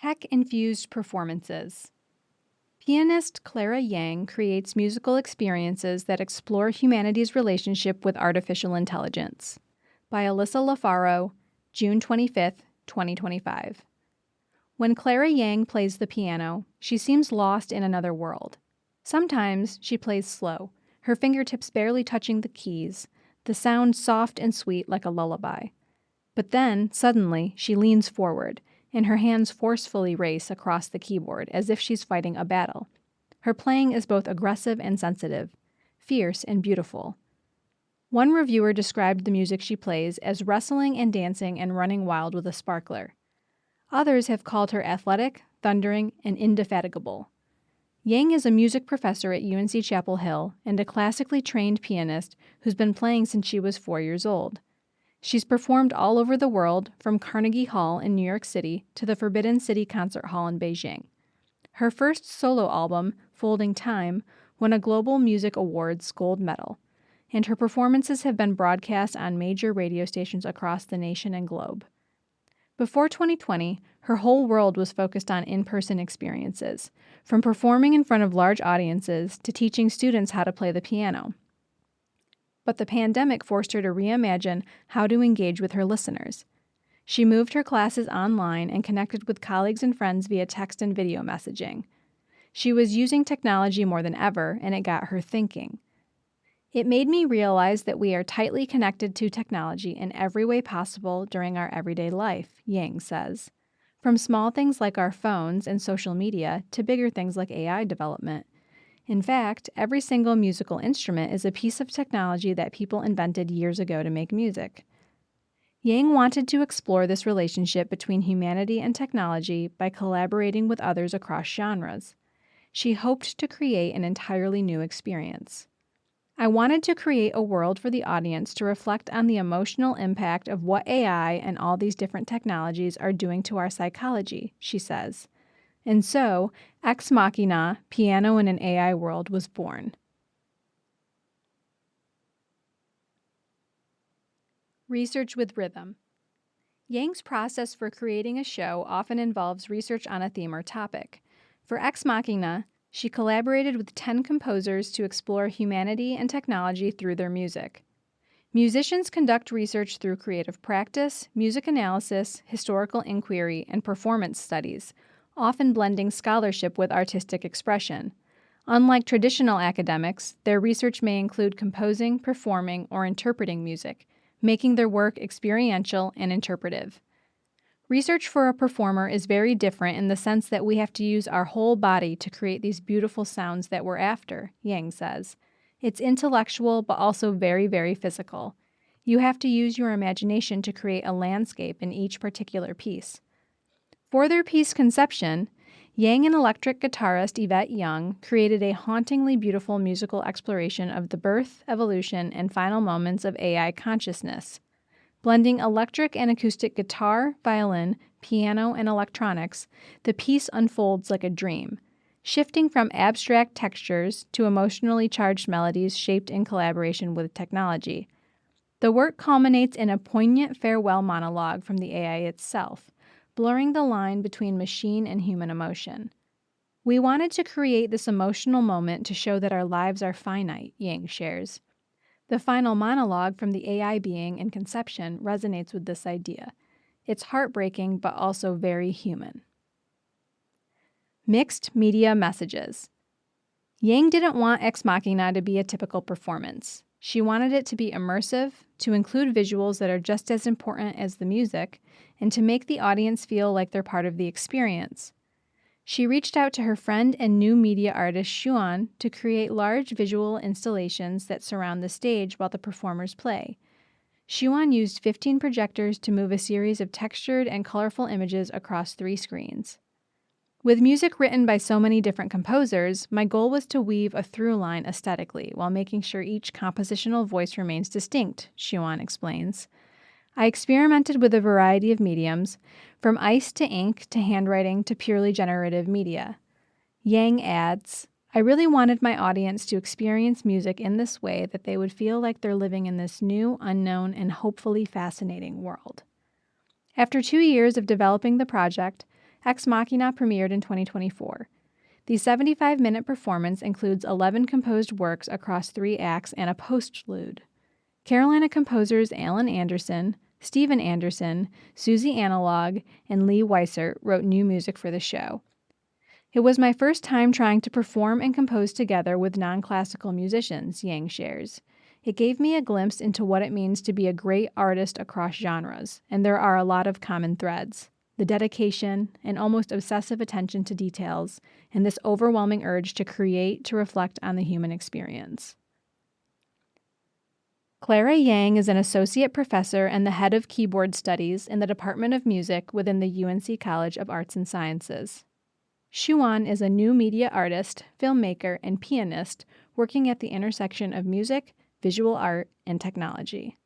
Tech-Infused Performances. Pianist Clara Yang creates musical experiences that explore humanity's relationship with artificial intelligence. By Alyssa LaFaro, June 25, 2025. When Clara Yang plays the piano, she seems lost in another world. Sometimes she plays slow, her fingertips barely touching the keys, the sound soft and sweet like a lullaby. But then, suddenly, she leans forward, and her hands forcefully race across the keyboard as if she's fighting a battle. Her playing is both aggressive and sensitive, fierce and beautiful. One reviewer described the music she plays as wrestling and dancing and running wild with a sparkler. Others have called her athletic, thundering, and indefatigable. Yang is a music professor at UNC Chapel Hill and a classically trained pianist who's been playing since she was 4 years old. She's performed all over the world, from Carnegie Hall in New York City to the Forbidden City Concert Hall in Beijing. Her first solo album, Folding Time, won a Global Music Awards gold medal, and her performances have been broadcast on major radio stations across the nation and globe. Before 2020, her whole world was focused on in-person experiences, from performing in front of large audiences to teaching students how to play the piano. But the pandemic forced her to reimagine how to engage with her listeners. She moved her classes online and connected with colleagues and friends via text and video messaging. She was using technology more than ever, and it got her thinking. It made me realize that we are tightly connected to technology in every way possible during our everyday life, Yang says. From small things like our phones and social media to bigger things like AI development. In fact, every single musical instrument is a piece of technology that people invented years ago to make music. Yang wanted to explore this relationship between humanity and technology by collaborating with others across genres. She hoped to create an entirely new experience. I wanted to create a world for the audience to reflect on the emotional impact of what AI and all these different technologies are doing to our psychology, she says. And so, Ex Machina, Piano in an AI World, was born. Research with rhythm. Yang's process for creating a show often involves research on a theme or topic. For Ex Machina, she collaborated with 10 composers to explore humanity and technology through their music. Musicians conduct research through creative practice, music analysis, historical inquiry, and performance studies, often blending scholarship with artistic expression. Unlike traditional academics, their research may include composing, performing, or interpreting music, making their work experiential and interpretive. Research for a performer is very different in the sense that we have to use our whole body to create these beautiful sounds that we're after, Yang says. It's intellectual, but also very, very physical. You have to use your imagination to create a landscape in each particular piece. For their piece Conception, Yang and electric guitarist Yvette Young created a hauntingly beautiful musical exploration of the birth, evolution, and final moments of AI consciousness. Blending electric and acoustic guitar, violin, piano, and electronics, the piece unfolds like a dream, shifting from abstract textures to emotionally charged melodies shaped in collaboration with technology. The work culminates in a poignant farewell monologue from the AI itself, blurring the line between machine and human emotion. We wanted to create this emotional moment to show that our lives are finite, Yang shares. The final monologue from the AI being in Conception resonates with this idea. It's heartbreaking, but also very human. Mixed media messages. Yang didn't want Ex Machina to be a typical performance. She wanted it to be immersive, to include visuals that are just as important as the music, and to make the audience feel like they're part of the experience. She reached out to her friend and new media artist Xuan to create large visual installations that surround the stage while the performers play. Xuan used 15 projectors to move a series of textured and colorful images across 3 screens. With music written by so many different composers, my goal was to weave a through line aesthetically while making sure each compositional voice remains distinct, Xuan explains. I experimented with a variety of mediums, from ice to ink to handwriting to purely generative media. Yang adds, I really wanted my audience to experience music in this way that they would feel like they're living in this new, unknown, and hopefully fascinating world. After 2 years of developing the project, Ex Machina premiered in 2024. The 75-minute performance includes 11 composed works across 3 acts and a postlude. Carolina composers Alan Anderson, Steven Anderson, Susie Analog, and Lee Weissert wrote new music for the show. It was my first time trying to perform and compose together with non-classical musicians, Yang shares. It gave me a glimpse into what it means to be a great artist across genres, and there are a lot of common threads. The dedication and almost obsessive attention to details, and this overwhelming urge to create to reflect on the human experience. Clara Yang is an associate professor and the head of keyboard studies in the Department of Music within the UNC College of Arts and Sciences. Shuan is a new media artist, filmmaker, and pianist working at the intersection of music, visual art, and technology.